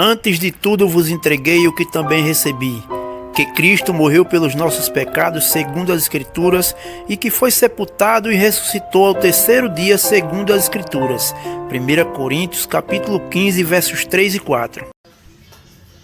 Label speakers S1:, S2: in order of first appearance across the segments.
S1: Antes de tudo vos entreguei o que também recebi, que Cristo morreu pelos nossos pecados segundo as Escrituras e que foi sepultado e ressuscitou ao terceiro dia segundo as Escrituras. 1 Coríntios capítulo 15, versos 3 e 4.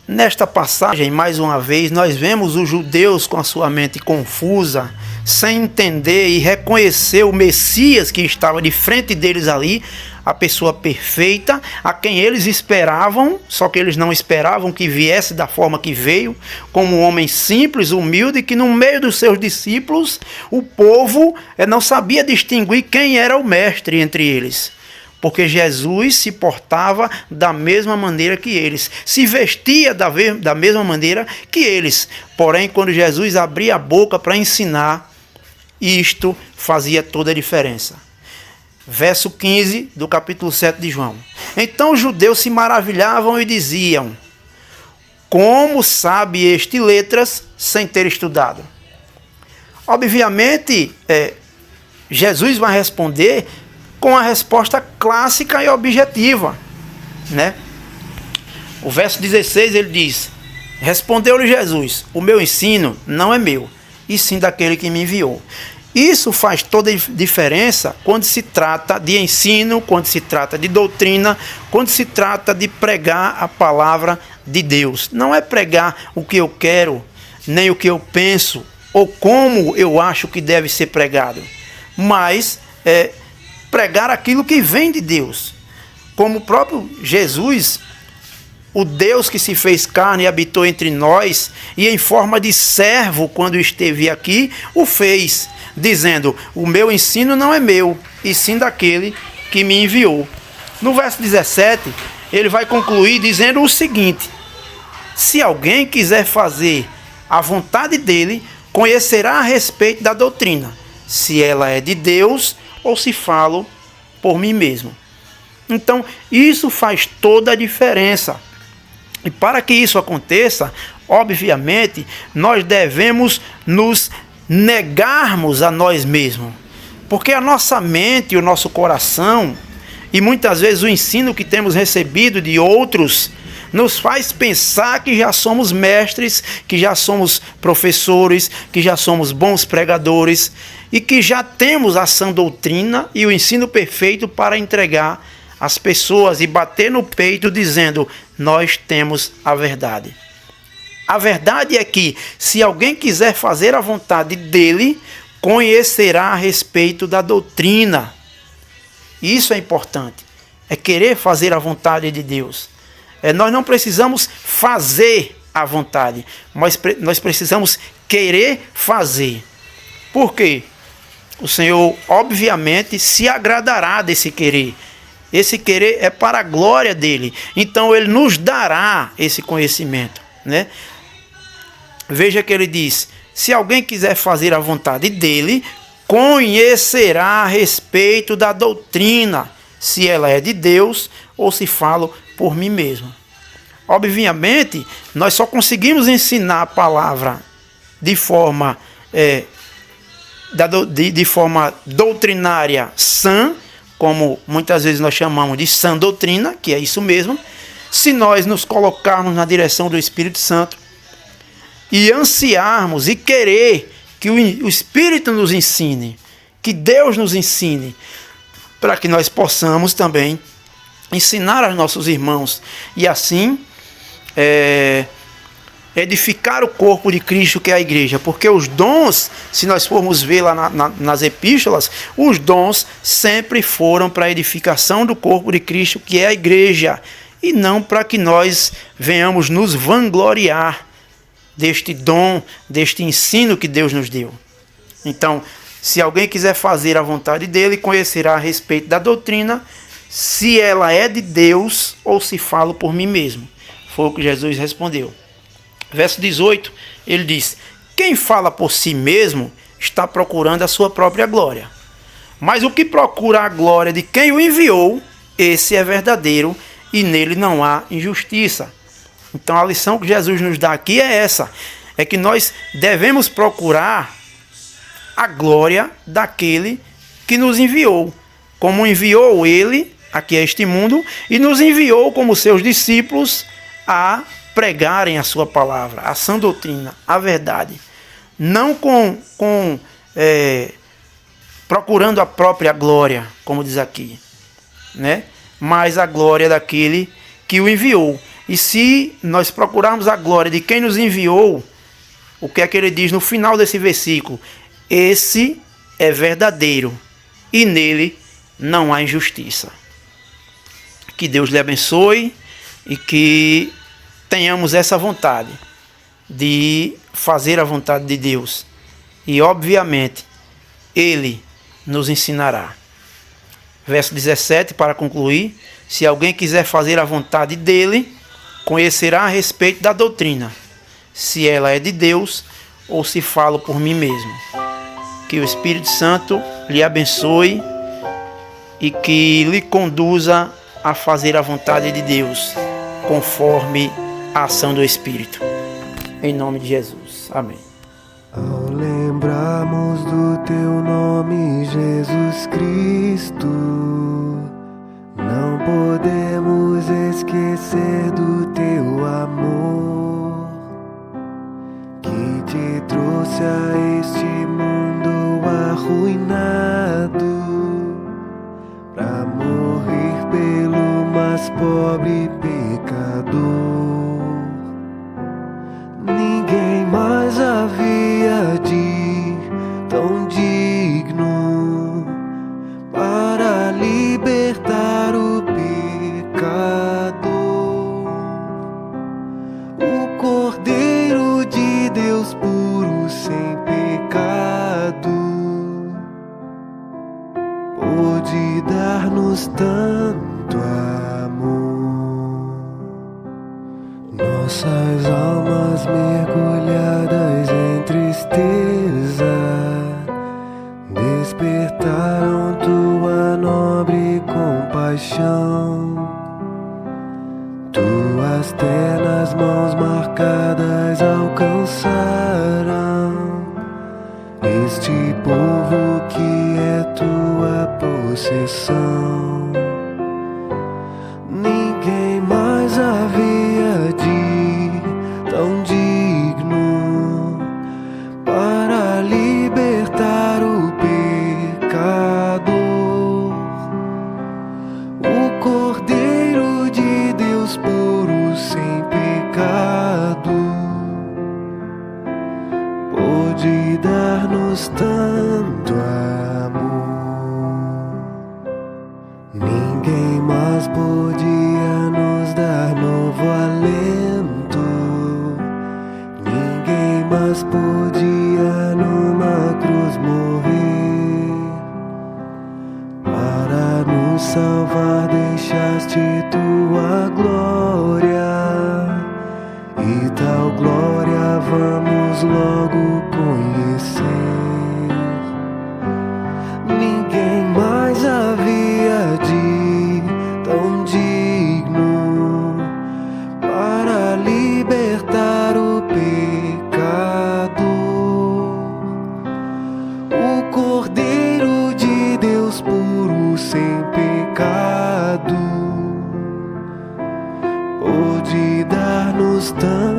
S1: Nesta passagem, mais uma vez, nós vemos os judeus com a sua mente confusa, sem entender e reconhecer o Messias que estava de frente deles ali, a pessoa perfeita, a quem eles esperavam, só que eles não esperavam que viesse da forma que veio, como um homem simples, humilde, que no meio dos seus discípulos, o povo não sabia distinguir quem era o mestre entre eles. Porque Jesus se portava da mesma maneira que eles, se vestia da mesma maneira que eles. Porém, quando Jesus abria a boca para ensinar, isto fazia toda a diferença. Verso 15 do capítulo 7 de João. Então os judeus se maravilhavam e diziam: como sabe este letras sem ter estudado? Obviamente, Jesus vai responder com a resposta clássica e objetiva, né? O verso 16 ele diz: respondeu-lhe Jesus: o meu ensino não é meu, e sim daquele que me enviou. Isso faz toda a diferença quando se trata de ensino, quando se trata de doutrina, quando se trata de pregar a palavra de Deus. Não é pregar o que eu quero, nem o que eu penso, ou como eu acho que deve ser pregado, mas pregar aquilo que vem de Deus. Como o próprio Jesus, o Deus que se fez carne e habitou entre nós, e em forma de servo, quando esteve aqui, o fez, dizendo: o meu ensino não é meu, e sim daquele que me enviou. No verso 17, ele vai concluir dizendo o seguinte: se alguém quiser fazer a vontade dele, conhecerá a respeito da doutrina, se ela é de Deus ou se falo por mim mesmo. Então, isso faz toda a diferença. E para que isso aconteça, obviamente, nós devemos nos negarmos a nós mesmos. Porque a nossa mente e o nosso coração, e muitas vezes o ensino que temos recebido de outros, nos faz pensar que já somos mestres, que já somos professores, que já somos bons pregadores e que já temos a sã doutrina e o ensino perfeito para entregar às pessoas e bater no peito dizendo: nós temos a verdade. A verdade é que, se alguém quiser fazer a vontade dele, conhecerá a respeito da doutrina. Isso é importante, é querer fazer a vontade de Deus. Nós não precisamos fazer a vontade, mas nós precisamos querer fazer. Por quê? O Senhor, obviamente, se agradará desse querer. Esse querer é para a glória dele. Então, ele nos dará esse conhecimento, né? Veja que ele diz: se alguém quiser fazer a vontade dele, conhecerá a respeito da doutrina, se ela é de Deus ou se falo por mim mesmo. Obviamente, nós só conseguimos ensinar a palavra de forma doutrinária sã, como muitas vezes nós chamamos de sã doutrina, que é isso mesmo, se nós nos colocarmos na direção do Espírito Santo e ansiarmos e querer que o Espírito nos ensine, que Deus nos ensine, para que nós possamos também ensinar aos nossos irmãos e assim edificar o corpo de Cristo, que é a igreja. Porque os dons, se nós formos ver lá nas epístolas, os dons sempre foram para a edificação do corpo de Cristo, que é a igreja, e não para que nós venhamos nos vangloriar deste dom, deste ensino que Deus nos deu. Então, se alguém quiser fazer a vontade dele, conhecerá a respeito da doutrina, se ela é de Deus ou se falo por mim mesmo. Foi o que Jesus respondeu. Verso 18, ele diz: quem fala por si mesmo está procurando a sua própria glória. Mas o que procura a glória de quem o enviou, esse é verdadeiro e nele não há injustiça. Então a lição que Jesus nos dá aqui é essa: é que nós devemos procurar a glória daquele que nos enviou, como enviou ele aqui a este mundo, e nos enviou como seus discípulos a pregarem a sua palavra, a sã doutrina, a verdade. Não procurando a própria glória, como diz aqui, né? Mas a glória daquele que o enviou. E se nós procurarmos a glória de quem nos enviou, o que é que ele diz no final desse versículo? Esse é verdadeiro e nele não há injustiça. Que Deus lhe abençoe e que tenhamos essa vontade de fazer a vontade de Deus. E obviamente Ele nos ensinará. Verso 17, para concluir: se alguém quiser fazer a vontade dele, conhecerá a respeito da doutrina, se ela é de Deus ou se falo por mim mesmo. Que o Espírito Santo lhe abençoe e que lhe conduza a fazer a vontade de Deus, conforme a ação do Espírito. Em nome de Jesus. Amém.
S2: Ao lembrarmos do teu nome, Jesus Cristo, não podemos esquecer do teu amor, que te trouxe a este mundo arruinado, pra morrer pelo mais pobre pecador. Ninguém mais havia de tão digno para libertar o pecador. O Cordeiro de Deus puro, sem pecado, pôde dar-nos tanto amor. Nossas almas mergulhadas em tristeza despertaram tua nobre compaixão. Tuas ternas mãos marcadas alcançaram este povo que é tua possessão. Ninguém mais havia de tão digno para libertar o pecador. O Cordeiro de Deus puro, sem pecado, pôde dar-nos tanto amor. Ninguém mais podia nos dar novo alento, ninguém mais podia numa cruz morrer. Para nos salvar deixaste tua glória, e tal glória vamos logo conhecer. Ninguém mais havia de tão digno para libertar o pecador. O Cordeiro de Deus puro, sem pecado, pôde dar-nos tanto